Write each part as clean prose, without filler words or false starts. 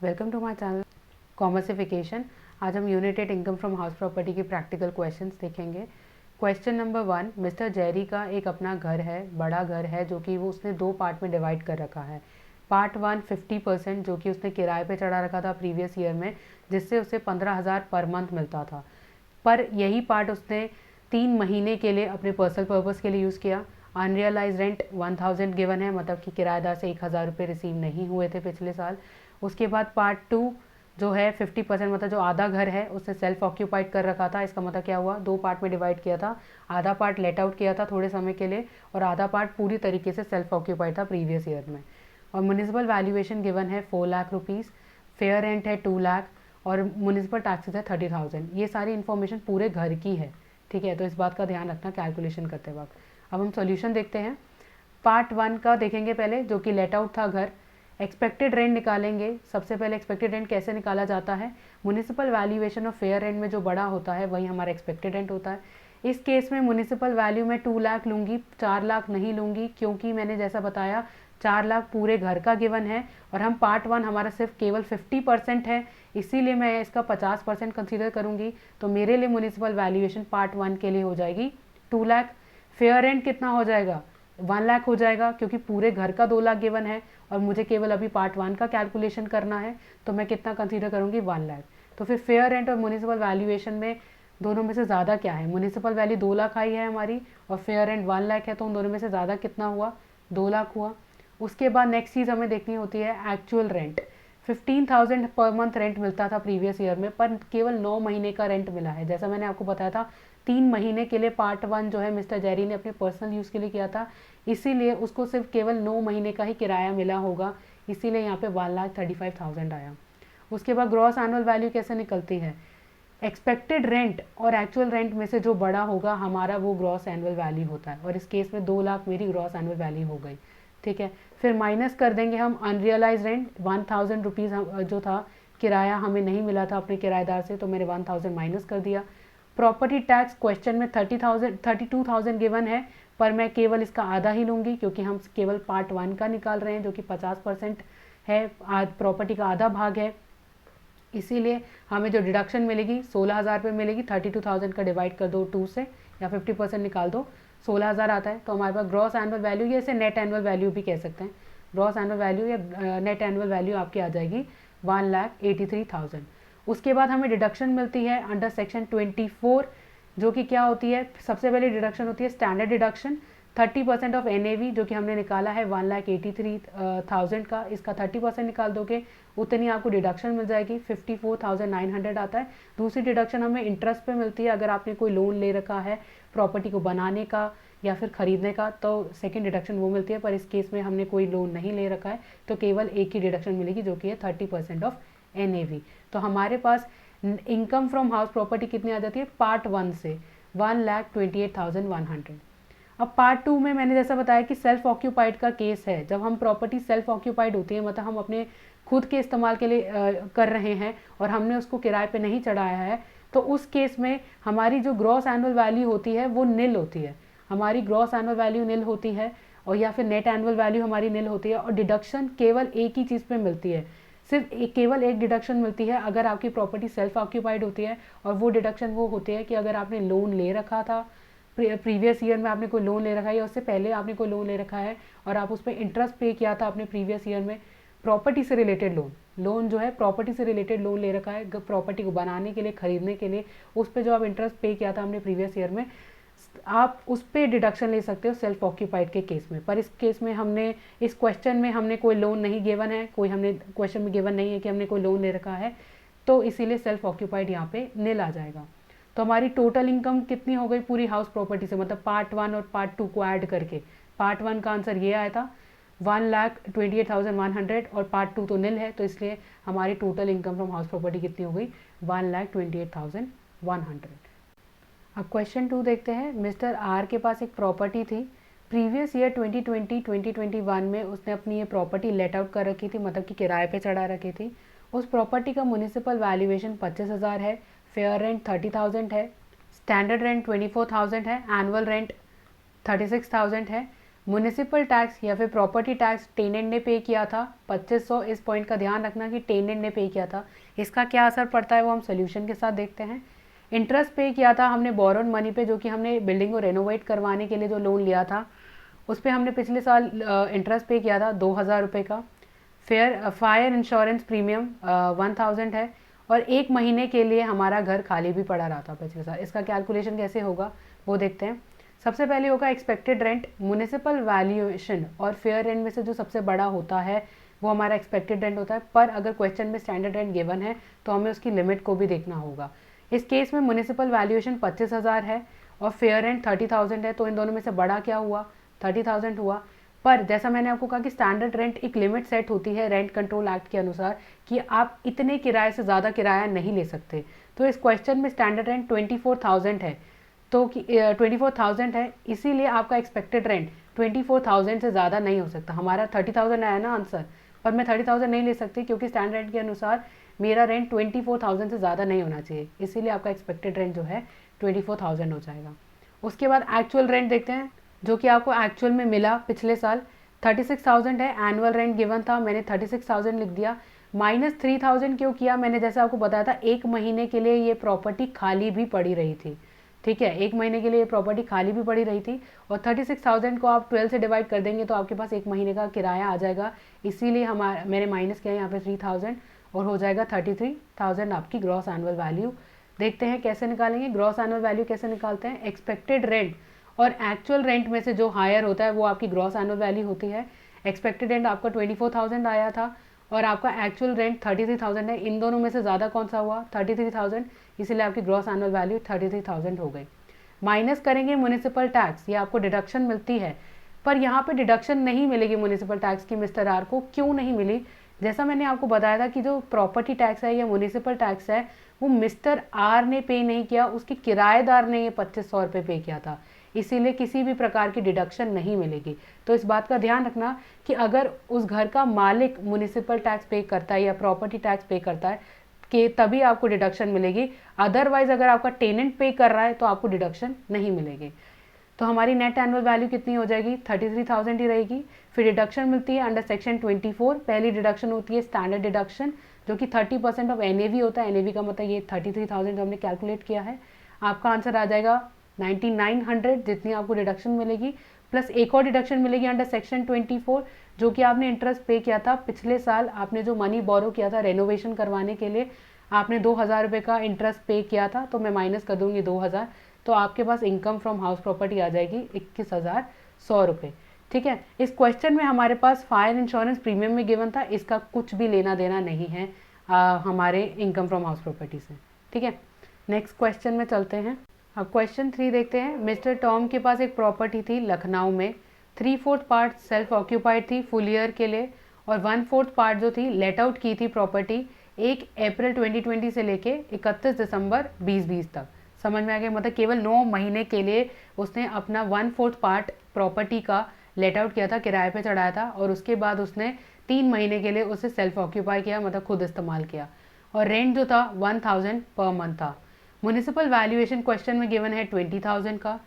Welcome to my channel commercification. आज हम united income from house property के practical questions देखेंगे। क्वेश्चन नंबर 1, मिस्टर जेरी का एक अपना घर है, बड़ा घर है, जो कि वो उसने 2 पार्ट में डिवाइड कर रखा है। पार्ट 1 50% जो कि उसने किराए पे चढ़ा रखा था प्रीवियस ईयर में, जिससे उसे 15,000 पर मंथ मिलता था। पर यही पार्ट उसने 3 महीने के लिए अपने पर्सनल पर्पज़ के लिए यूज़ किया। अनरियलाइज रेंट 1000 गिवन है, मतलब कि किराएदार से 1000 रुपये रिसीव नहीं हुए थे पिछले साल। उसके बाद पार्ट 2 जो है 50%, मतलब जो आधा घर है उसने सेल्फ ऑक्यूपाइड कर रखा था। इसका मतलब क्या हुआ, 2 पार्ट में डिवाइड किया था। आधा पार्ट लेट आउट किया था थोड़े समय के लिए और आधा पार्ट पूरी तरीके से सेल्फ ऑक्यूपाइड था प्रीवियस ईयर में। और म्यूनिसिपल वैल्यूएशन गिवन है 4 लाख रुपीज़, फेयर रेंट है 2 लाख और म्यूनिसिपल टैक्सेस है 30,000। ये सारी इन्फॉर्मेशन पूरे घर की है, ठीक है। तो इस बात का ध्यान रखना कैलकुलेशन करते वक्त। अब हम सॉल्यूशन देखते हैं। पार्ट 1 का देखेंगे पहले, जो कि लेट आउट था घर। एक्सपेक्टेड रेंट निकालेंगे। सबसे पहले एक्सपेक्टेड रेंट कैसे निकाला जाता है, म्यूनिसिपल वैल्यूएशन और फेयर रेंट में जो बड़ा होता है वही हमारा एक्सपेक्टेड रेंट होता है। इस केस में म्यूनिसिपल वैल्यू में 2 लाख लूँगी, 4 लाख नहीं लूँगी, क्योंकि मैंने जैसा बताया 4 लाख पूरे घर का गिवन है और हम पार्ट 1 हमारा सिर्फ केवल 50% है, इसीलिए मैं इसका 50% कंसीडर करूँगी। तो मेरे लिए म्यूनिसिपल वैल्यूएशन पार्ट 1 के लिए हो जाएगी 2 लाख। फेयर रेंट कितना हो जाएगा, 1 लाख हो जाएगा, क्योंकि पूरे घर का 2 लाख गिवन है और मुझे केवल अभी पार्ट 1 का कैलकुलेशन करना है, तो मैं कितना कंसीडर करूँगी, 1 लाख। तो फिर फेयर रेंट और म्यूनिसिपल वैल्यूएशन में दोनों में से ज़्यादा क्या है, म्यूनिसिपल वैल्यू 2 लाख आई है हमारी और फेयर रेंट 1 लाख है, तो उन दोनों में से ज़्यादा कितना हुआ, 2 लाख हुआ। उसके बाद नेक्स्ट चीज़ हमें देखनी होती है actual rent. 15,000 per month rent मिलता था प्रीवियस ईयर में, पर केवल 9 महीने का रेंट मिला है। जैसा मैंने आपको बताया था 3 महीने के लिए पार्ट 1 जो है मिस्टर जेरी ने अपने पर्सनल यूज़ के लिए किया था, इसीलिए उसको सिर्फ केवल 9 महीने का ही किराया मिला होगा, इसीलिए यहाँ पे 1,35,000 आया। उसके बाद ग्रॉस एनुअल वैल्यू कैसे निकलती है, एक्सपेक्टेड रेंट और एक्चुअल रेंट में से जो बड़ा होगा हमारा वो ग्रॉस एनुअल वैल्यू होता है, और इस केस में 2 लाख मेरी ग्रॉस एनुअल वैल्यू हो गई, ठीक है। फिर माइनस कर देंगे हम अनरियलाइज रेंट, 1000 रुपीज़ जो था किराया हमें नहीं मिला था अपने किराएदार से, तो मैंने 1000 माइनस कर दिया। प्रॉपर्टी टैक्स क्वेश्चन में 32,000 गिवन है, पर मैं केवल इसका आधा ही लूँगी, क्योंकि हम केवल पार्ट 1 का निकाल रहे हैं जो कि 50% है, प्रॉपर्टी का आधा भाग है, इसीलिए हमें जो डिडक्शन मिलेगी 16,000 रुपये मिलेगी। 32,000 का डिवाइड कर दो 2 से या 50% निकाल दो, 16,000 आता है। तो हमारे पास ग्रॉस एनुअल वैल्यू या इसे नेट एनुअल वैल्यू भी कह सकते हैं, ग्रॉस एनुअल वैल्यू या नेट एनुअल वैल्यू आपकी आ जाएगी 1,83,000। उसके बाद हमें डिडक्शन मिलती है अंडर सेक्शन 24, जो कि क्या होती है, सबसे पहले डिडक्शन होती है स्टैंडर्ड डिडक्शन 30% ऑफ NAV, जो कि हमने निकाला है 1,83,000 का, इसका 30% निकाल दोगे उतनी आपको डिडक्शन मिल जाएगी, 54,900 आता है। दूसरी डिडक्शन हमें इंटरेस्ट पे मिलती है, अगर आपने कोई लोन ले रखा है प्रॉपर्टी को बनाने का या फिर ख़रीदने का, तो सेकंड डिडक्शन वो मिलती है, पर इस केस में हमने कोई लोन नहीं ले रखा है, तो केवल एक ही डिडक्शन मिलेगी जो कि है 30% ऑफ NAV। तो हमारे पास इनकम फ्रॉम हाउस प्रॉपर्टी कितनी आ जाती है पार्ट 1 से, 1,28,100। अब पार्ट 2 में मैंने जैसा बताया कि सेल्फ ऑक्यूपाइड का केस है। जब हम प्रॉपर्टी सेल्फ ऑक्यूपाइड होती है, मतलब हम अपने खुद के इस्तेमाल के लिए कर रहे हैं और हमने उसको किराए पे नहीं चढ़ाया है, तो उस केस में हमारी जो ग्रॉस एनुअल वैल्यू होती है वो निल होती है, हमारी ग्रॉस एनुअल वैल्यू निल होती है, और या फिर नेट एनुअल वैल्यू हमारी निल होती है। और डिडक्शन केवल एक ही चीज़ पे मिलती है, सिर्फ केवल एक डिडक्शन मिलती है अगर आपकी प्रॉपर्टी सेल्फ ऑक्यूपाइड होती है, और वो डिडक्शन वो होती है कि अगर आपने लोन ले रखा था प्रीवियस ईयर में, आपने कोई लोन ले रखा है या उससे पहले आपने कोई लोन ले रखा है और आप उस पर इंटरेस्ट पे किया था अपने प्रीवियस ईयर में, प्रॉपर्टी से रिलेटेड लोन जो है प्रॉपर्टी से रिलेटेड लोन ले रखा है प्रॉपर्टी को बनाने के लिए, खरीदने के लिए, उस पर जो आप इंटरेस्ट पे किया था हमने प्रीवियस ईयर में, आप उस पर डिडक्शन ले सकते हो सेल्फ ऑक्यूपाइड के केस में। पर इस केस में हमने, इस क्वेश्चन में हमने कोई लोन नहीं गिवन है, कोई हमने क्वेश्चन में गिवन नहीं है कि हमने कोई लोन ले रखा है, तो इसीलिए सेल्फ ऑक्यूपाइड यहाँ पे निल आ जाएगा। तो हमारी टोटल इनकम कितनी हो गई पूरी हाउस प्रॉपर्टी से, मतलब पार्ट 1 और पार्ट 2 को ऐड करके। पार्ट 1 का आंसर ये आया था 1,28,100 और पार्ट 2 तो निल है, तो इसलिए हमारी total income from house property कितनी हो गई, 1,28,100। अब क्वेश्चन 2 देखते हैं। मिस्टर आर के पास एक प्रॉपर्टी थी, प्रीवियस ईयर 2020-2021 में उसने अपनी ये प्रॉपर्टी लेट आउट कर रखी थी, मतलब कि किराए पे चढ़ा रखी थी। उस प्रॉपर्टी का म्यूनिसिपल वैल्यूएशन 25,000 है, फेयर रेंट 30,000 है, स्टैंडर्ड रेंट 24,000 है, एनुअल रेंट 36,000 है। म्युनिसिपल टैक्स या फिर प्रॉपर्टी टैक्स टेनेंट ने पे किया था 2500। इस पॉइंट का ध्यान रखना कि टेनेंट ने पे किया था, इसका क्या असर पड़ता है वो हम सोल्यूशन के साथ देखते हैं। इंटरेस्ट पे किया था हमने बोरोड मनी पे, जो कि हमने बिल्डिंग को रेनोवेट करवाने के लिए जो लोन लिया था उस पर हमने पिछले साल इंटरेस्ट पे किया था 2000 रुपये का। फायर इंश्योरेंस प्रीमियम 1000 है, और एक महीने के लिए हमारा घर खाली भी पड़ा रहा था पिछले साल। इसका कैलकुलेशन कैसे होगा वो देखते हैं। सबसे पहले होगा एक्सपेक्टेड रेंट। म्युनिसिपल वैल्यूएशन और फेयर रेंट में से जो सबसे बड़ा होता है वो हमारा एक्सपेक्टेड रेंट होता है, पर अगर क्वेश्चन में स्टैंडर्ड रेंट गिवन है तो हमें उसकी लिमिट को भी देखना होगा। इस केस में म्युनिसिपल वैल्यूएशन 25,000 है और फेयर रेंट 30,000 है, तो इन दोनों में से बड़ा क्या हुआ, 30,000 हुआ। पर जैसा मैंने आपको कहा कि स्टैंडर्ड रेंट एक लिमिट सेट होती है रेंट कंट्रोल एक्ट के अनुसार कि आप इतने किराए से ज़्यादा किराया नहीं ले सकते। तो इस क्वेश्चन में स्टैंडर्ड रेंट 24,000 है, तो 24,000 है, इसीलिए आपका एक्सपेक्टेड रेंट 24,000 से ज़्यादा नहीं हो सकता। हमारा 30,000 आया ना आंसर, पर मैं 30,000 नहीं ले सकती क्योंकि स्टैंडर्ड रेंट के अनुसार मेरा रेंट 24,000 से ज़्यादा नहीं होना चाहिए, इसीलिए आपका एक्सपेक्टेड रेंट जो है 24,000 हो जाएगा। उसके बाद एक्चुअल रेंट देखते हैं, जो कि आपको एक्चुअल में मिला पिछले साल 36,000 है। एनुअल रेंट गिवन था, मैंने 36,000 लिख दिया। माइनस 3,000 क्यों किया, मैंने जैसे आपको बताया था एक महीने के लिए ये प्रॉपर्टी खाली भी पड़ी रही थी। ठीक है, एक महीने के लिए ये प्रॉपर्टी खाली भी पड़ी रही थी, और 36,000 को आप 12 से डिवाइड कर देंगे तो आपके पास एक महीने का किराया आ जाएगा, इसीलिए मैंने माइनस किया यहाँ पे 3,000 और हो जाएगा 33,000 आपकी ग्रॉस एनुअल वैल्यू। देखते हैं कैसे निकालेंगे ग्रॉस एनुअल वैल्यू, कैसे निकालते हैं। एक्सपेक्टेड रेंट और एक्चुअल रेंट में से जो हायर होता है वो आपकी ग्रॉस एनुअल वैल्यू होती है। एक्सपेक्टेड रेंट आपका 24,000 आया था और आपका एक्चुअल रेंट 33,000 है, इन दोनों में से ज़्यादा कौन सा हुआ, 33,000, इसीलिए आपकी ग्रॉस एनुअल वैल्यू 33,000 हो गई। माइनस करेंगे म्युनिसिपल टैक्स, ये आपको डिडक्शन मिलती है, पर यहाँ पे डिडक्शन नहीं मिलेगी म्युनिसिपल टैक्स की मिस्टर आर को। क्यों नहीं मिली, जैसा मैंने आपको बताया था कि जो प्रॉपर्टी टैक्स है या म्युनिसिपल टैक्स है वो मिस्टर आर ने पे नहीं किया, उसके किराएदार ने ये 2500 रुपये पे किया था, इसीलिए किसी भी प्रकार की डिडक्शन नहीं मिलेगी। तो इस बात का ध्यान रखना कि अगर उस घर का मालिक म्युनिसिपल टैक्स पे करता है या प्रॉपर्टी टैक्स पे करता है कि तभी आपको डिडक्शन मिलेगी, अदरवाइज अगर आपका टेनेंट पे कर रहा है तो आपको डिडक्शन नहीं मिलेगी। तो हमारी नेट एनुअल वैल्यू कितनी हो जाएगी, 33,000 ही रहेगी। फिर डिडक्शन मिलती है अंडर सेक्शन 24। पहली डिडक्शन होती है स्टैंडर्ड डिडक्शन, जो कि 30% ऑफ एनएवी होता है। एनएवी का मतलब ये 33,000 जो हमने कैलकुलेट किया है। आपका आंसर आ जाएगा 9900, जितनी आपको डिडक्शन मिलेगी, प्लस एक और डिडक्शन मिलेगी अंडर सेक्शन 24, जो कि आपने इंटरेस्ट पे किया था पिछले साल। आपने जो मनी बोरो किया था रेनोवेशन करवाने के लिए, आपने 2,000 रुपये का इंटरेस्ट पे किया था, तो मैं माइनस कर दूंगी 2,000, तो आपके पास इनकम फ्रॉम हाउस प्रॉपर्टी आ जाएगी 21,100 रुपये। ठीक है, इस क्वेश्चन में हमारे पास फायर इंश्योरेंस प्रीमियम में गिवन था, इसका कुछ भी लेना देना नहीं है हमारे इनकम फ्रॉम हाउस प्रॉपर्टी से। ठीक है, नेक्स्ट क्वेश्चन में चलते हैं। अब क्वेश्चन 3 देखते हैं। मिस्टर टॉम के पास एक प्रॉपर्टी थी लखनऊ में, 3/4 पार्ट सेल्फ ऑक्यूपाइड थी फुल ईयर के लिए, और 1/4 पार्ट जो थी लेट आउट की थी प्रॉपर्टी 1 अप्रैल 2020 से लेके 31 दिसंबर 2020 तक। समझ में आ गया, मतलब केवल 9 महीने के लिए उसने अपना 1/4 पार्ट प्रॉपर्टी का लेट आउट किया था, किराए पे चढ़ाया था, और उसके बाद उसने 3 महीने के लिए उसे सेल्फ ऑक्यूपाई किया, मतलब खुद इस्तेमाल किया, और रेंट जो था 1,000 पर मंथ था। म्युनिसिपल वैल्यूएशन क्वेश्चन में गिवन है 20,000 का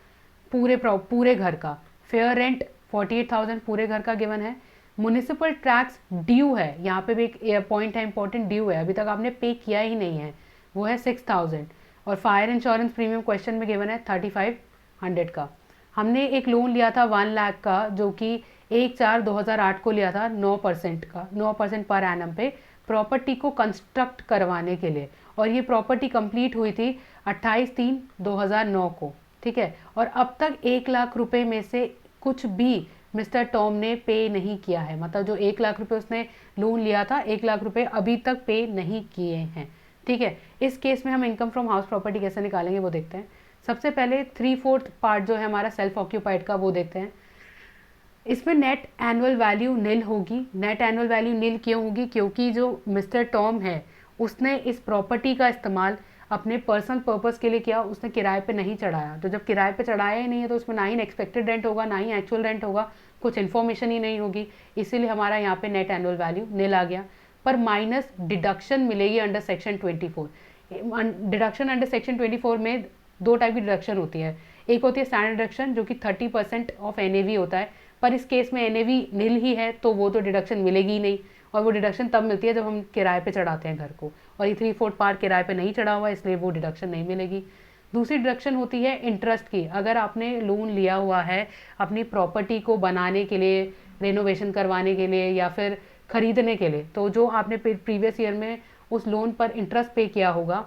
पूरे घर का। फेयर रेंट 48,000 पूरे घर का गिवन है। म्युनिसिपल टैक्स ड्यू है, यहाँ पे भी एक पॉइंट है इंपॉर्टेंट, ड्यू है, अभी तक आपने पे किया ही नहीं है, वो है 6,000। और फायर इंश्योरेंस प्रीमियम क्वेश्चन में गिवन है 3,500 का। हमने एक लोन लिया था 1 लाख का, जो कि 1/4/2008 को लिया था 9% का, 9% पर एनम पे प्रॉपर्टी को कंस्ट्रक्ट करवाने के लिए, और ये प्रॉपर्टी कंप्लीट हुई थी 28/3/2009 को। ठीक है, और अब तक 1 लाख रुपए में से कुछ भी मिस्टर टॉम ने पे नहीं किया है, मतलब जो 1 लाख रुपए उसने लोन लिया था 1 लाख रुपए अभी तक पे नहीं किए हैं। ठीक है, इस केस में हम इनकम फ्रॉम हाउस प्रॉपर्टी कैसे निकालेंगे वो देखते हैं। सबसे पहले 3/4 पार्ट जो है हमारा सेल्फ ऑक्यूपाइड का, वो देखते हैं। इसमें नेट एनुअल वैल्यू नील होगी। नेट एनुअल वैल्यू नील क्यों होगी, क्योंकि जो मिस्टर टॉम है उसने इस प्रॉपर्टी का इस्तेमाल अपने पर्सनल पर्पस के लिए किया, उसने किराए पे नहीं चढ़ाया। तो जब किराए पे चढ़ाया ही नहीं है तो उसमें ना ही एक्सपेक्टेड रेंट होगा ना ही एक्चुअल रेंट होगा, कुछ इन्फॉर्मेशन ही नहीं होगी, इसीलिए हमारा यहाँ पे नेट एनुअल वैल्यू नील आ गया। पर माइनस डिडक्शन मिलेगी under section 24। Deduction under section 24 में 2 टाइप की डिडक्शन होती है। एक होती है स्टैंडर्ड डिडक्शन, जो कि 30% ऑफ एनएवी होता है, पर इस केस में NAV नील ही है तो वो तो डिडक्शन मिलेगी ही नहीं, और वो डिडक्शन तब मिलती है जब हम किराए पे चढ़ाते हैं घर को, और ये 3/4 पार्ट किराए पे नहीं चढ़ा हुआ, इसलिए वो डिडक्शन नहीं मिलेगी। दूसरी डिडक्शन होती है इंटरेस्ट की। अगर आपने लोन लिया हुआ है अपनी प्रॉपर्टी को बनाने के लिए, रेनोवेशन करवाने के लिए या फिर खरीदने के लिए, तो जो आपने प्रीवियस ईयर में उस लोन पर इंटरेस्ट पे किया होगा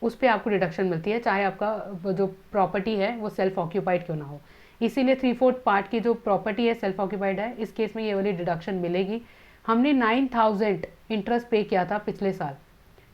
उस पर आपको डिडक्शन मिलती है, चाहे आपका जो प्रॉपर्टी है वो सेल्फ ऑक्यूपाइड क्यों ना हो। इसीलिए 3/4 पार्ट की जो प्रॉपर्टी है सेल्फ ऑक्यूपाइड है, इस केस में ये वाली डिडक्शन मिलेगी। हमने 9,000 इंटरेस्ट पे किया था पिछले साल।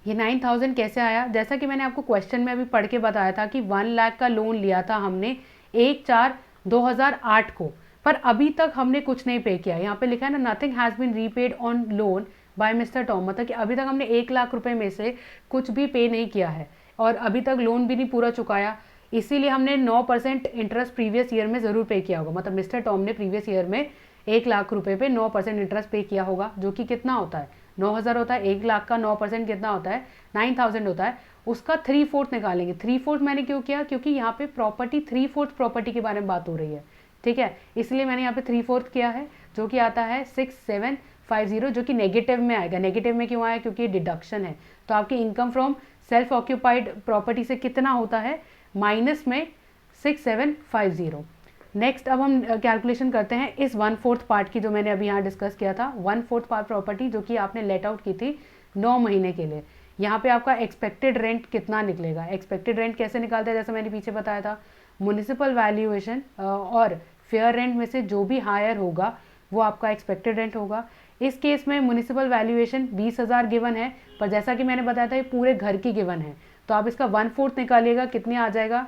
ये 9,000 कैसे आया? जैसा कि मैंने आपको क्वेश्चन में अभी पढ़ के बताया था कि 1 लाख का लोन लिया था हमने 1/4/2008 को, पर अभी तक हमने कुछ नहीं पे किया। यहाँ पे लिखा है ना, nothing has been repaid on loan by mister Tom, मतलब कि अभी तक हमने 1 लाख रुपए में से कुछ भी पे नहीं किया है और अभी तक लोन भी नहीं पूरा चुकाया। इसीलिए हमने 9% इंटरेस्ट प्रीवियस ईयर में ज़रूर पे किया होगा। मतलब मिस्टर टॉम ने प्रीवियस ईयर में 1 लाख रुपए पे 9% इंटरेस्ट पे किया होगा, जो कि कितना होता है? 9,000 होता है। 1 लाख का 9% कितना होता है? 9,000 होता है। उसका 3/4 निकालेंगे। 3/4 मैंने क्यों किया? क्योंकि यहाँ पे प्रॉपर्टी 3/4 प्रॉपर्टी के बारे में बात हो रही है, ठीक है, इसलिए मैंने यहाँ पे 3/4 किया है, जो कि आता है 6,750, जो कि नेगेटिव में आएगा। नेगेटिव में क्यों आया? क्योंकि डिडक्शन है। तो आपकी income from self occupied property से कितना होता है? माइनस में 6,750। नेक्स्ट अब हम कैलकुलेशन करते हैं इस 1/4 पार्ट की, जो मैंने अभी यहाँ डिस्कस किया था। 1/4 पार्ट प्रॉपर्टी जो कि आपने लेट आउट की थी 9 महीने के लिए। यहाँ पे आपका एक्सपेक्टेड रेंट कितना निकलेगा? एक्सपेक्टेड रेंट कैसे निकालते हैं? जैसे मैंने पीछे बताया था, म्युनिसिपल वैल्यूएशन और फेयर रेंट में से जो भी हायर होगा वो आपका एक्सपेक्टेड रेंट होगा। इस केस में म्युनिसिपल वैल्यूएशन 20,000 गिवन है, पर जैसा कि मैंने बताया था ये पूरे घर की गिवन है, तो आप इसका 1/4 निकालिएगा, कितने आ जाएगा?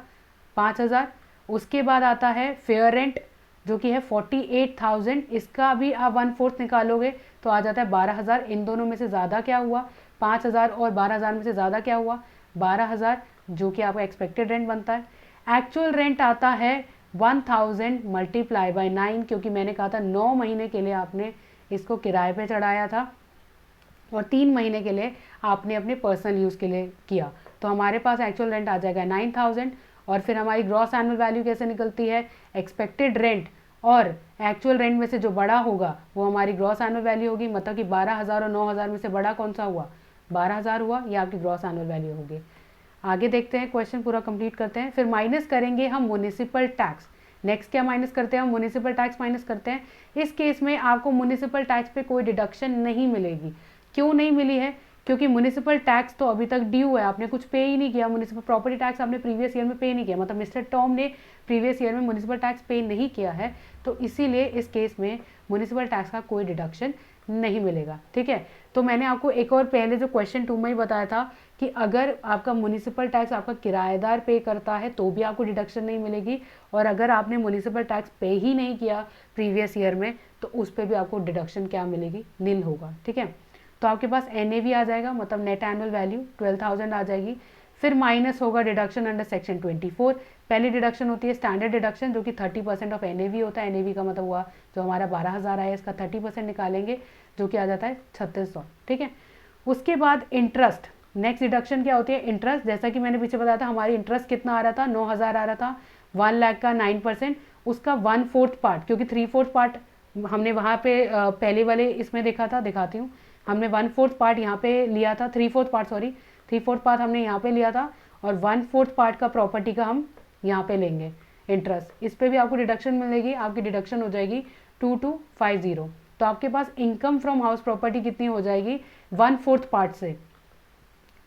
5,000। उसके बाद आता है फेयर रेंट जो कि है 48,000, इसका भी आप 1/4 निकालोगे तो आ जाता है 12,000। इन दोनों में से ज़्यादा क्या हुआ? 5,000 और 12,000 में से ज़्यादा क्या हुआ? 12,000, जो कि आपका एक्सपेक्टेड रेंट बनता है। एक्चुअल रेंट आता है 1,000 मल्टीप्लाई बाय 9, क्योंकि मैंने कहा था 9 महीने के लिए आपने इसको किराए पे चढ़ाया था और 3 महीने के लिए आपने अपने पर्सनल यूज़ के लिए किया, तो हमारे पास एक्चुअल रेंट आ जाएगा 9,000। और फिर हमारी ग्रॉस एनुअल वैल्यू कैसे निकलती है? एक्सपेक्टेड रेंट और एक्चुअल रेंट में से जो बड़ा होगा वो हमारी ग्रॉस एनुअल वैल्यू होगी। मतलब कि 12,000 और 9,000 में से बड़ा कौन सा हुआ? 12,000 हुआ, ये आपकी ग्रॉस एनुअल वैल्यू होगी। आगे देखते हैं, क्वेश्चन पूरा कंप्लीट करते हैं। फिर माइनस करेंगे हम म्युनिसिपल टैक्स। नेक्स्ट क्या माइनस करते हैं हम? म्युनिसिपल टैक्स माइनस करते हैं। इस केस में आपको म्युनिसिपल टैक्स पे कोई डिडक्शन नहीं मिलेगी। क्यों नहीं मिली है? क्योंकि म्युनिसिपल टैक्स तो अभी तक ड्यू है, आपने कुछ पे ही नहीं किया। म्युनिसिपल प्रॉपर्टी टैक्स आपने प्रीवियस ईयर में पे नहीं किया, मतलब मिस्टर टॉम ने प्रीवियस ईयर में म्युनिसिपल टैक्स पे नहीं किया है, तो इसीलिए इस केस में म्युनिसिपल टैक्स का कोई डिडक्शन नहीं मिलेगा, ठीक है। तो मैंने आपको एक और पहले जो क्वेश्चन 2 में ही बताया था कि अगर आपका म्युनिसिपल टैक्स आपका किराएदार पे करता है तो भी आपको डिडक्शन नहीं मिलेगी, और अगर आपने म्युनिसिपल टैक्स पे ही नहीं किया प्रीवियस ईयर में तो उस पर भी आपको डिडक्शन क्या मिलेगी? नील होगा, ठीक है। तो आपके पास NAV आ जाएगा, मतलब नेट एनुअल वैल्यू 12,000 आ जाएगी। फिर माइनस होगा डिडक्शन अंडर सेक्शन 24। पहली डिडक्शन होती है स्टैंडर्ड डिडक्शन, जो कि 30% ऑफ NAV होता है। NAV का मतलब हुआ जो हमारा 12,000 आया, इसका 30% निकालेंगे, जो कि आ जाता है 3,600, ठीक है। उसके बाद इंटरेस्ट, नेक्स्ट डिडक्शन क्या होती है? इंटरेस्ट। जैसा कि मैंने पीछे बताया था, हमारी इंटरेस्ट कितना आ रहा था? 9,000 आ रहा था। 1 लाख का 9%, उसका 1/4 पार्ट, क्योंकि 3/4 पार्ट हमने वहाँ पे पहले वाले इसमें देखा था, दिखाती हूँ। हमने 1/4 पार्ट यहाँ पे लिया था, 3/4 पार्ट, सॉरी 3/4 पार्ट हमने यहाँ पे लिया था, और 1/4 पार्ट का प्रॉपर्टी का हम यहाँ पे लेंगे इंटरेस्ट। इस पे भी आपको डिडक्शन मिलेगी, आपकी डिडक्शन हो जाएगी 2,250। तो आपके पास इनकम फ्रॉम हाउस प्रॉपर्टी कितनी हो जाएगी? 1/4 पार्ट से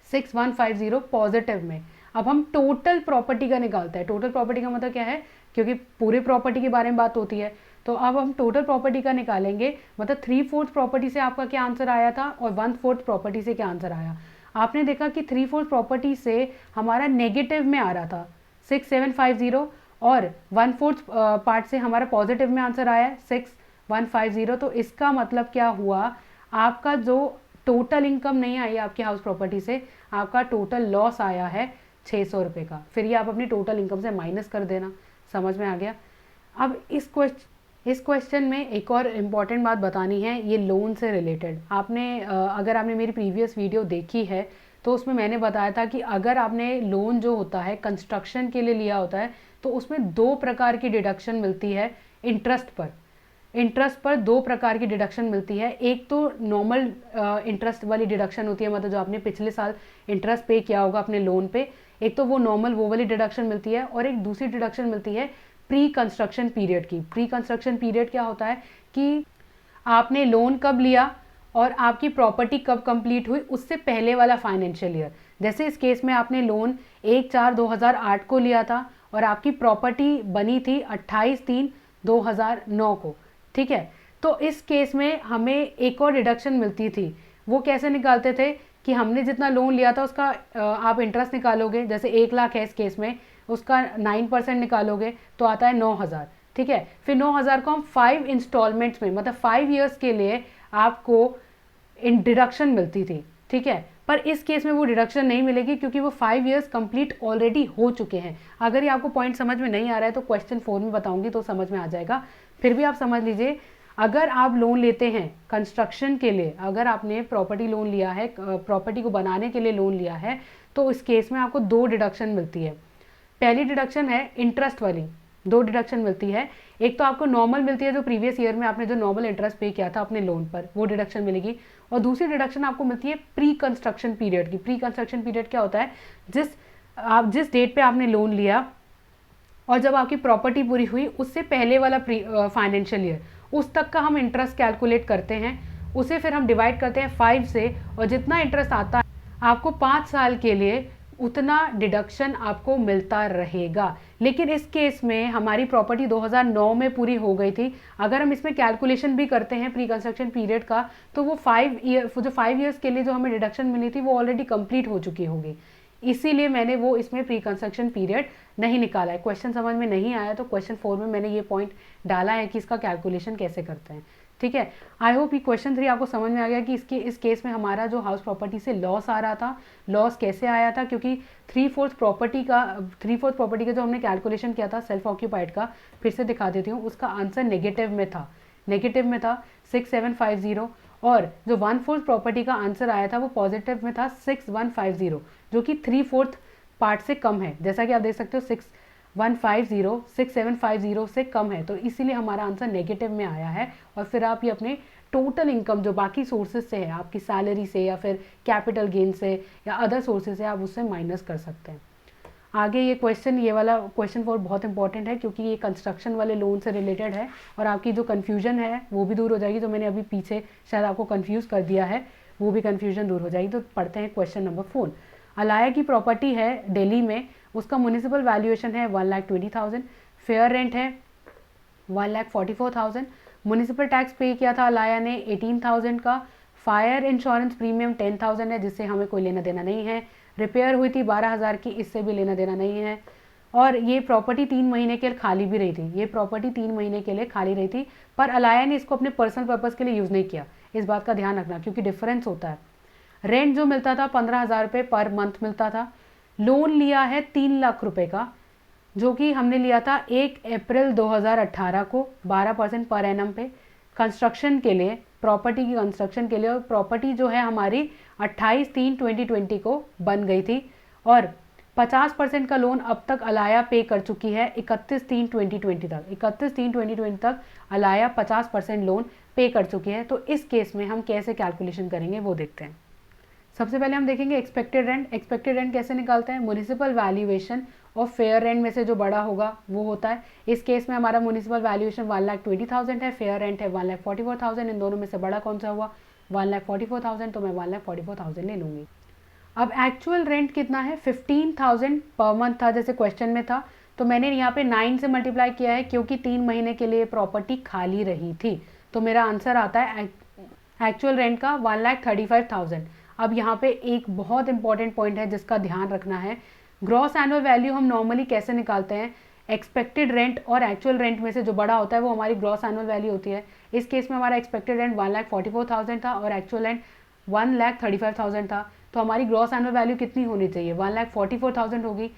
6,150 पॉजिटिव में। अब हम टोटल प्रॉपर्टी का निकालते हैं। टोटल प्रॉपर्टी का मतलब क्या है? क्योंकि पूरे प्रॉपर्टी के बारे में बात होती है, तो अब हम टोटल प्रॉपर्टी का निकालेंगे। मतलब 3/4 प्रॉपर्टी से आपका क्या आंसर आया था और 1/4 प्रॉपर्टी से क्या आंसर आया। आपने देखा कि 3/4 प्रॉपर्टी से हमारा नेगेटिव में आ रहा था 6,750, और 1/4 पार्ट से हमारा पॉजिटिव में आंसर आया 6,150। तो इसका मतलब क्या हुआ? आपका जो टोटल इनकम नहीं आई आपकी हाउस प्रॉपर्टी से, आपका टोटल लॉस आया है 600 रुपये का। फिर ये आप अपनी टोटल इनकम से माइनस कर देना। समझ में आ गया? अब इस क्वेश्चन में एक और इम्पॉर्टेंट बात बतानी है, ये लोन से रिलेटेड। आपने अगर आपने मेरी प्रीवियस वीडियो देखी है तो उसमें मैंने बताया था कि अगर आपने लोन जो होता है कंस्ट्रक्शन के लिए लिया होता है तो उसमें 2 प्रकार की डिडक्शन मिलती है इंटरेस्ट पर। इंटरेस्ट पर दो प्रकार की डिडक्शन मिलती है। एक तो नॉर्मल इंटरेस्ट वाली डिडक्शन होती है, मतलब जो आपने पिछले साल इंटरेस्ट पे किया होगा अपने लोन पे, एक तो वो नॉर्मल वो वाली डिडक्शन मिलती है, और एक दूसरी डिडक्शन मिलती है प्री कंस्ट्रक्शन पीरियड की। प्री कंस्ट्रक्शन पीरियड क्या होता है कि आपने लोन कब लिया और आपकी प्रॉपर्टी कब कंप्लीट हुई, उससे पहले वाला फाइनेंशियल ईयर। जैसे इस केस में आपने लोन 1/4/2008 को लिया था और आपकी प्रॉपर्टी बनी थी 28/3/2009 को, ठीक है। तो इस केस में हमें एक और डिडक्शन मिलती थी। वो कैसे निकालते थे कि हमने जितना लोन लिया था उसका आप इंटरेस्ट निकालोगे, जैसे 1 लाख है इस केस में, उसका 9% निकालोगे तो आता है 9,000, ठीक है। फिर 9,000 को हम 5 इंस्टॉलमेंट्स में, मतलब 5 ईयर्स के लिए आपको इन डिडक्शन मिलती थी, ठीक है। पर इस केस में वो डिडक्शन नहीं मिलेगी क्योंकि वो 5 ईयर्स कंप्लीट ऑलरेडी हो चुके हैं। अगर ये आपको पॉइंट समझ में नहीं आ रहा है तो क्वेश्चन 4 में बताऊंगी तो समझ में आ जाएगा। फिर भी आप समझ लीजिए, अगर आप लोन लेते हैं कंस्ट्रक्शन के लिए, अगर आपने प्रॉपर्टी लोन लिया है, प्रॉपर्टी को बनाने के लिए लोन लिया है, तो इस केस में आपको 2 डिडक्शन मिलती है। पहली डिडक्शन है इंटरेस्ट वाली, 2 डिडक्शन मिलती है। एक तो आपको नॉर्मल मिलती है, जो प्रीवियस ईयर में आपने जो नॉर्मल इंटरेस्ट पे किया था अपने लोन पर, वो डिडक्शन मिलेगी। और दूसरी डिडक्शन आपको मिलती है प्री कंस्ट्रक्शन पीरियड की। प्री कंस्ट्रक्शन पीरियड क्या होता है, जिस डेट पे आपने लोन लिया और जब आपकी प्रॉपर्टी पूरी हुई उससे पहले वाला फाइनेंशियल ईयर, उस तक का हम इंटरेस्ट कैलकुलेट करते हैं। उसे फिर हम डिवाइड करते हैं 5 से, और जितना इंटरेस्ट आता है आपको 5 साल के लिए उतना डिडक्शन आपको मिलता रहेगा। लेकिन इस केस में हमारी प्रॉपर्टी 2009 में पूरी हो गई थी। अगर हम इसमें कैलकुलेशन भी करते हैं प्री कंस्ट्रक्शन पीरियड का, तो वो 5 ईयर्स के लिए जो हमें डिडक्शन मिली थी वो ऑलरेडी कंप्लीट हो चुकी होगी। इसीलिए मैंने वो इसमें प्री कंस्ट्रक्शन पीरियड नहीं निकाला है। क्वेश्चन समझ में नहीं आया तो क्वेश्चन 4 में मैंने ये पॉइंट डाला है कि इसका कैलकुलेशन कैसे करते हैं, ठीक है। आई होप ये क्वेश्चन 3 आपको समझ में आ गया कि इस केस में हमारा जो हाउस प्रॉपर्टी से लॉस आ रहा था, लॉस कैसे आया था, क्योंकि 3/4 प्रॉपर्टी का जो हमने कैलकुलेशन किया था सेल्फ ऑक्यूपाइड का, फिर से दिखा देती हूँ, उसका आंसर नेगेटिव में था 6750, और जो 1/4 प्रॉपर्टी का आंसर आया था वो पॉजिटिव में था 6150, जो कि 3/4 पार्ट से कम है। जैसा कि आप देख सकते हो 6750 से कम है, तो इसीलिए हमारा आंसर नेगेटिव में आया है। और फिर आप ये अपने टोटल इनकम जो बाकी सोर्सेज से है, आपकी सैलरी से या फिर कैपिटल गेन से या अदर सोर्सेज से, आप उससे माइनस कर सकते हैं। आगे ये वाला क्वेश्चन 4 बहुत इंपॉर्टेंट है क्योंकि ये कंस्ट्रक्शन वाले लोन से रिलेटेड है, और आपकी जो कन्फ्यूजन है वो भी दूर हो जाएगी। जो मैंने अभी पीछे शायद आपको कन्फ्यूज़ कर दिया है, वो भी कन्फ्यूजन दूर हो जाएगी। तो पढ़ते हैं क्वेश्चन नंबर 4। अलाया की प्रॉपर्टी है दिल्ली में, उसका म्यूनिसिपल वैल्यूएशन है 1,20,000, फेयर रेंट है 1,44,000, म्यूनिसिपल टैक्स पे किया था अलाया ने 18,000 का, फायर इंश्योरेंस प्रीमियम 10,000 है जिससे हमें कोई लेना देना नहीं है, रिपेयर हुई थी 12,000 की, इससे भी लेना देना नहीं है, और ये प्रॉपर्टी 3 महीने के लिए खाली भी रही थी। ये प्रॉपर्टी 3 महीने के लिए खाली रही थी, पर अलाया ने इसको अपने पर्सनल पर्पज़ के लिए यूज़ नहीं किया। इस बात का ध्यान रखना क्योंकि डिफरेंस होता है। रेंट जो मिलता था 15,000 रुपये पर मंथ मिलता था। लोन लिया है 3 लाख रुपए का, जो कि हमने लिया था 1 अप्रैल 2018 को 12% पर एनम पे कंस्ट्रक्शन के लिए, प्रॉपर्टी की कंस्ट्रक्शन के लिए। और प्रॉपर्टी जो है हमारी 28/3/2020 को बन गई थी, और 50% का लोन अब तक अलाया पे कर चुकी है 31/3/2020 तक। 31/3/2020 तक अलाया 50% लोन पे कर चुकी है। तो इस केस में हम कैसे कैलकुलेशन करेंगे वो देखते हैं। सबसे पहले हम देखेंगे एक्सपेक्टेड रेंट। एक्सपेक्टेड रेंट कैसे निकालते हैं, म्यूनिसिपल वैल्यूएशन और फेयर रेंट में से जो बड़ा होगा वो होता है। इस केस में हमारा म्यूनिसिपल वैल्यूएशन 1,20,000 है, फेयर रेंट है 1,44,000। इन दोनों में से बड़ा कौन सा हुआ, 1,44,000, तो मैं 1,44,000 ले लूँगी। अब एक्चुअल रेंट कितना है, 15,000 पर मंथ था जैसे क्वेश्चन में था, तो मैंने यहाँ पे 9 से मल्टीप्लाई किया है क्योंकि 3 महीने के लिए प्रॉपर्टी खाली रही थी। तो मेरा आंसर आता है एक्चुअल रेंट का 1,35,000। अब यहाँ पे एक बहुत इंपॉर्टेंट पॉइंट है जिसका ध्यान रखना है। ग्रॉस एनुअल वैल्यू हम नॉर्मली कैसे निकालते हैं, एक्सपेक्टेड रेंट और एक्चुअल रेंट में से जो बड़ा होता है वो हमारी ग्रॉस एनुअल वैल्यू होती है। इस केस में हमारा एक्सपेक्टेड रेंट 1,44,000 था और एक्चुअल रेंट 1,35,000 था। तो हमारी ग्रॉस एनुअल वैल्यू कितनी होनी चाहिए, 1,44,000 होगी।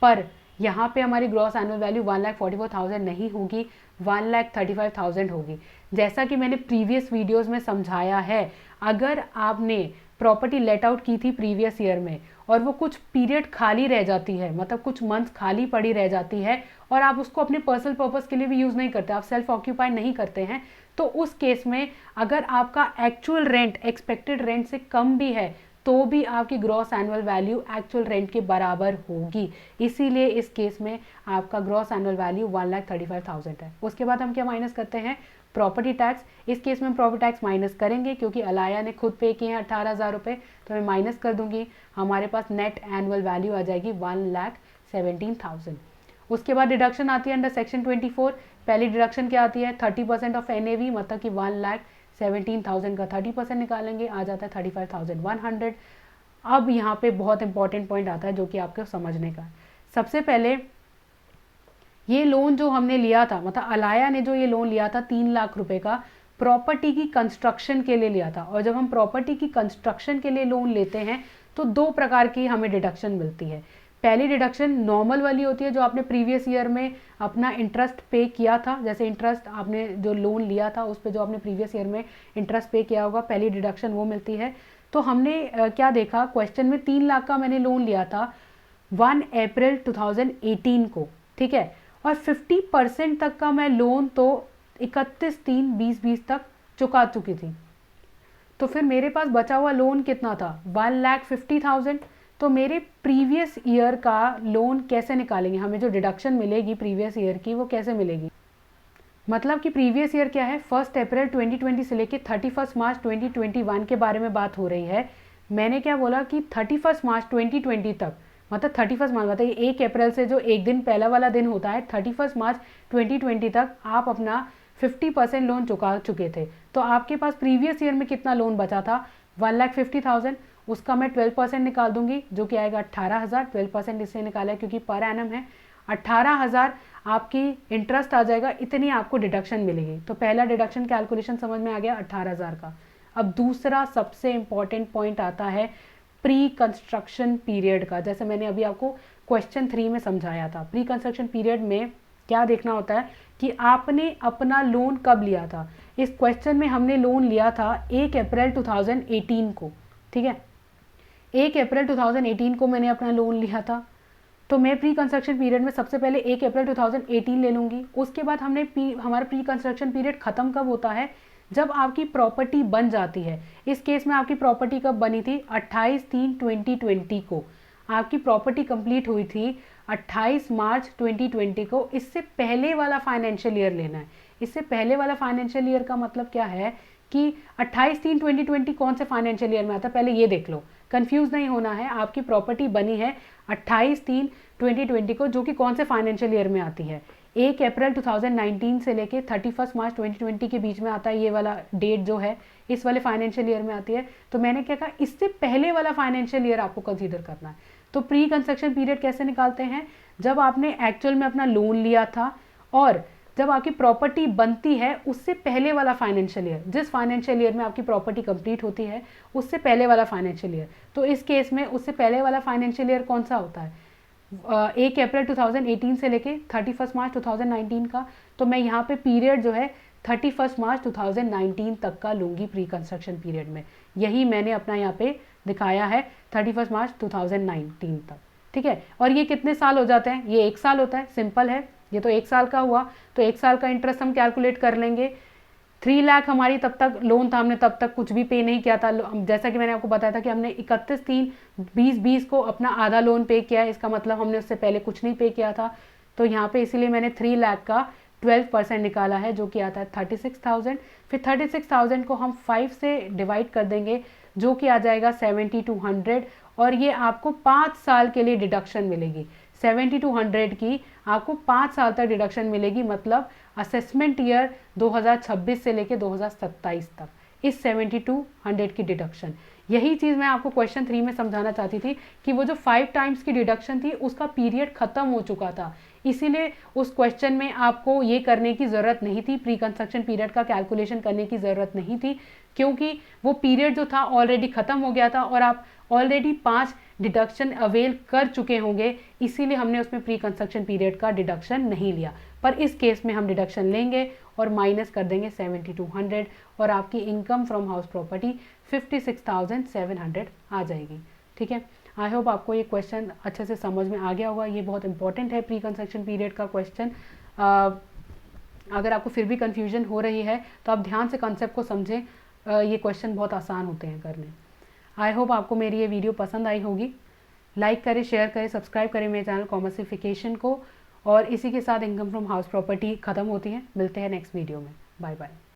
पर यहाँ पे हमारी ग्रॉस एनुअल वैल्यू 1,44,000 नहीं होगी, 1,35,000 होगी। जैसा कि मैंने प्रीवियस वीडियोस में समझाया है, अगर आपने प्रॉपर्टी लेट आउट की थी प्रीवियस ईयर में और वो कुछ पीरियड खाली रह जाती है, मतलब कुछ मंथ खाली पड़ी रह जाती है, और आप उसको अपने पर्सनल पर्पस के लिए भी यूज़ नहीं करते, आप सेल्फ ऑक्यूपाई नहीं करते हैं, तो उस केस में अगर आपका एक्चुअल रेंट एक्सपेक्टेड रेंट से कम भी है तो भी आपकी gross annual value actual rent के बराबर होगी। इसीलिए इस केस में आपका ग्रॉस एनुअल वैल्यू 1,35,000 है। उसके बाद हम क्या माइनस करते हैं, प्रॉपर्टी टैक्स। इस केस में प्रॉपर्टी टैक्स माइनस करेंगे क्योंकि अलाया ने खुद पे किए हैं 18,000 रुपये, तो मैं माइनस कर दूंगी। हमारे पास नेट एनुअल वैल्यू आ जाएगी 1,17,000। उसके बाद डिडक्शन आती है अंडर सेक्शन 24। पहली डिडक्शन क्या आती है, 30% ऑफ NAV, मतलब कि 1,17,000 का 30% निकालेंगे, आ जाता है 35,100। अब यहाँ पे बहुत इंपॉर्टेंट पॉइंट आता है जो कि आपको समझने का है। सबसे पहले ये लोन जो हमने लिया था, मतलब अलाया ने जो ये लोन लिया था 3 लाख रुपए का, प्रॉपर्टी की कंस्ट्रक्शन के लिए लिया था। और जब हम प्रॉपर्टी की कंस्ट्रक्शन के लिए लोन लेते हैं तो 2 प्रकार की हमें डिडक्शन मिलती है। पहली डिडक्शन नॉर्मल वाली होती है, जो आपने प्रीवियस ईयर में अपना इंटरेस्ट पे किया था, जैसे इंटरेस्ट आपने जो लोन लिया था उस पर जो आपने प्रीवियस ईयर में इंटरेस्ट पे किया होगा, पहली डिडक्शन वो मिलती है। तो हमने क्या देखा, क्वेश्चन में 3 लाख का मैंने लोन लिया था 1 अप्रैल 2018 को, ठीक है, और 50% तक का मैं लोन तो 31/3/2020 तक चुका चुकी थी। तो फिर मेरे पास बचा हुआ लोन कितना था, 1,50,000। तो मेरे प्रीवियस ईयर का लोन कैसे निकालेंगे, हमें जो डिडक्शन मिलेगी प्रीवियस ईयर की वो कैसे मिलेगी, मतलब कि प्रीवियस ईयर क्या है, 1 अप्रैल 2020 से लेके 31 मार्च 2021 के बारे में बात हो रही है। मैंने क्या बोला कि 31 मार्च 2020 तक, मतलब 31 मार्च मतलब 1 अप्रैल से जो एक दिन पहला वाला दिन होता है, 31 मार्च 2020 तक आप अपना 50% लोन चुका चुके थे। तो आपके पास प्रीवियस ईयर में कितना लोन बचा था, 1,50,000। उसका मैं 12% निकाल दूंगी जो कि आएगा 18,000। 12% इससे निकाला है क्योंकि पर एनम है। 18,000 आपकी इंटरेस्ट आ जाएगा, इतनी आपको डिडक्शन मिलेगी। तो पहला डिडक्शन कैलकुलेशन समझ में आ गया 18,000 का। अब दूसरा सबसे इंपॉर्टेंट पॉइंट आता है प्री कंस्ट्रक्शन पीरियड का। जैसे मैंने अभी आपको क्वेश्चन 3 में समझाया था, प्री कंस्ट्रक्शन पीरियड में क्या देखना होता है कि आपने अपना लोन कब लिया था। इस क्वेश्चन में हमने लोन लिया था 1 अप्रैल 2018 को, ठीक है, 1 अप्रैल 2018 को मैंने अपना लोन लिया था। तो मैं प्री कंस्ट्रक्शन पीरियड में सबसे पहले 1 अप्रैल 2018 ले लूँगी। उसके बाद हमारा प्री कंस्ट्रक्शन पीरियड ख़त्म कब होता है, जब आपकी प्रॉपर्टी बन जाती है। इस केस में आपकी प्रॉपर्टी कब बनी थी, 28/3/2020 को। आपकी प्रॉपर्टी कंप्लीट हुई थी 28 मार्च 2020 को। इससे पहले वाला फाइनेंशियल ईयर लेना है। इससे पहले वाला फाइनेंशियल ईयर का मतलब क्या है कि 28/3/2020 कौन से फाइनेंशियल ईयर में आता है, पहले ये देख लो, कंफ्यूज नहीं होना है। आपकी प्रॉपर्टी बनी है 28/3/2020 को, जो कि कौन से फाइनेंशियल ईयर में आती है, 1 अप्रैल 2019 से लेके 31 मार्च 2020 के बीच में आता है। ये वाला डेट जो है इस वाले फाइनेंशियल ईयर में आती है। तो मैंने क्या कहा, इससे पहले वाला फाइनेंशियल ईयर आपको कंसीडर करना है। तो प्री कंस्ट्रक्शन पीरियड कैसे निकालते हैं, जब आपने एक्चुअल में अपना लोन लिया था और जब आपकी प्रॉपर्टी बनती है उससे पहले वाला फाइनेंशियल ईयर, जिस फाइनेंशियल ईयर में आपकी प्रॉपर्टी कंप्लीट होती है उससे पहले वाला फाइनेंशियल ईयर। तो इस केस में उससे पहले वाला फाइनेंशियल ईयर कौन सा होता है, 1 अप्रैल 2018 से लेके 31 मार्च 2019 का। तो मैं यहाँ पे पीरियड जो है 31 मार्च 2019 तक का लूँगी प्री कंस्ट्रक्शन पीरियड में। यही मैंने अपना यहाँ पे दिखाया है 31 मार्च 2019 तक, ठीक है। और ये कितने साल हो जाते हैं, ये 1 साल होता है, सिंपल है। ये तो 1 साल का हुआ, तो 1 साल का इंटरेस्ट हम कैलकुलेट कर लेंगे। 3 लाख हमारी तब तक लोन था, हमने तब तक कुछ भी पे नहीं किया था। जैसा कि मैंने आपको बताया था कि हमने 31/3/2020 को अपना आधा लोन पे किया है, इसका मतलब हमने उससे पहले कुछ नहीं पे किया था। तो यहाँ पे इसीलिए मैंने 3 लाख का 12% निकाला है जो कि आता है 36,000। फिर 36,000 को हम 5 से डिवाइड कर देंगे जो कि आ जाएगा 7200, और ये आपको 5 साल के लिए डिडक्शन मिलेगी। 7200 की आपको 5 साल तक डिडक्शन मिलेगी, मतलब असेसमेंट ईयर 2026 से लेके 2027 तक इस 7200 की डिडक्शन। यही चीज़ मैं आपको क्वेश्चन 3 में समझाना चाहती थी कि वो जो 5 टाइम्स की डिडक्शन थी उसका पीरियड ख़त्म हो चुका था, इसीलिए उस क्वेश्चन में आपको ये करने की ज़रूरत नहीं थी, प्री कंस्ट्रक्शन पीरियड का कैलकुलेशन करने की ज़रूरत नहीं थी, क्योंकि वो पीरियड जो था ऑलरेडी ख़त्म हो गया था और आप ऑलरेडी 5 डिडक्शन अवेल कर चुके होंगे। इसीलिए हमने उसमें प्री कंस्ट्रक्शन पीरियड का डिडक्शन नहीं लिया। पर इस केस में हम डिडक्शन लेंगे और माइनस कर देंगे 7200, और आपकी इनकम फ्रॉम हाउस प्रॉपर्टी 56,700 आ जाएगी, ठीक है। आई होप आपको ये क्वेश्चन अच्छे से समझ में आ गया होगा। ये बहुत इंपॉर्टेंट है प्री कंस्ट्रक्शन पीरियड का क्वेश्चन। अगर आपको फिर भी कन्फ्यूजन हो रही है तो आप ध्यान से कॉन्सेप्ट को समझें, ये क्वेश्चन बहुत आसान होते हैं करने। आई होप आपको मेरी ये वीडियो पसंद आई होगी। लाइक करें, शेयर करें, सब्सक्राइब करें मेरे चैनल कॉमर्सिफिकेशन को। और इसी के साथ इनकम फ्रॉम हाउस प्रॉपर्टी ख़त्म होती है। मिलते हैं नेक्स्ट वीडियो में। Bye bye.